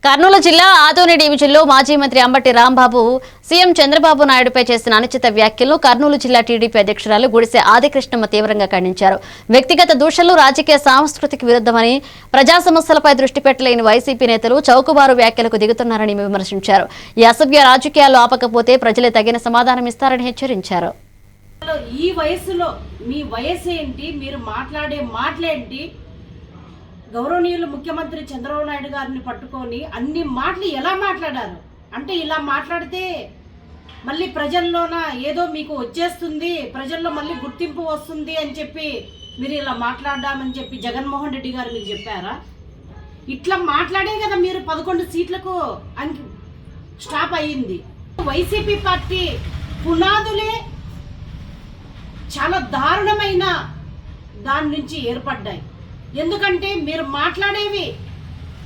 కర్నూలు జిల్లా ఆదోని డివిజన్లో మాజీ మంత్రి అంబటి రాంబాబు సీఎం చంద్రబాబు నాయుడుపై చేసిన అనుచిత వ్యాఖ్యలను కర్నూలు జిల్లా టీడీపీ అధ్యక్షురాలు గుడిసె ఆదికృష్ణమ్మ తీవ్రంగా ఖండించారు. వ్యక్తిగత దూషణలు రాజకీయ సాంస్కృతికి విరుద్ధమని, ప్రజా సమస్యలపై దృష్టి పెట్టలేని వైసీపీ నేతలు చౌకబారు వ్యాఖ్యలకు దిగుతున్నారని విమర్శించారు. ఈ అసభ్య రాజకీయాలు ఆపకపోతే ప్రజలే తగిన సమాధానం ఇస్తారని హెచ్చరించారు. ఈ వయసులో మీ వయసు ఏంటి, మీరు మాట్లాడే మాటలేంటి? గౌరవనీయులు ముఖ్యమంత్రి చంద్రబాబు నాయుడు గారిని పట్టుకొని అన్ని మాటలు ఎలా మాట్లాడారు అంటే, ఇలా మాట్లాడితే మళ్ళీ ప్రజల్లోన ఏదో మీకు వచ్చేస్తుంది, ప్రజల్లో మళ్ళీ గుర్తింపు వస్తుంది అని చెప్పి మీరు ఇలా మాట్లాడామని చెప్పి జగన్మోహన్ రెడ్డి గారు మీకు చెప్పారా? ఇట్లా మాట్లాడే కదా మీరు 11 సీట్లకు స్టాప్ అయ్యింది. వైసీపీ పార్టీ పునాదులే చాలా దారుణమైన దాని నుంచి ఏర్పడ్డాయి. ఎందుకంటే మీరు మాట్లాడేవి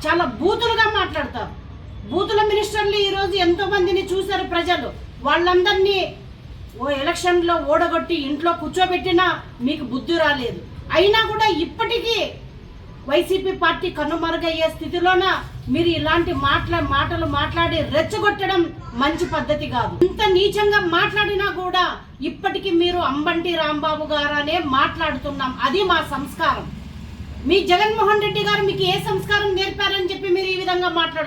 చాలా బూతులుగా మాట్లాడతారు. బూతుల మినిస్టర్లు ఈరోజు ఎంతో మందిని చూశారు ప్రజలు. వాళ్ళందరినీ ఎలక్షన్లో ఓడగొట్టి ఇంట్లో కూర్చోబెట్టినా మీకు బుద్ధి రాలేదు. అయినా కూడా ఇప్పటికీ వైసీపీ పార్టీ కనుమరుగయ్యే స్థితిలోన మీరు ఇలాంటి మాటలు మాట్లాడి రెచ్చగొట్టడం మంచి పద్ధతి కాదు. ఇంత నీచంగా మాట్లాడినా కూడా ఇప్పటికీ మీరు అంబటి రాంబాబు గారనే మాట్లాడుతున్నాం. అది మా సంస్కారం. మీ జగన్మోహన్ రెడ్డి గారు మీకు ఏ సంస్కారం నేర్పారని చెప్పి మీరు ఈ విధంగా మాట్లాడుతున్నారు?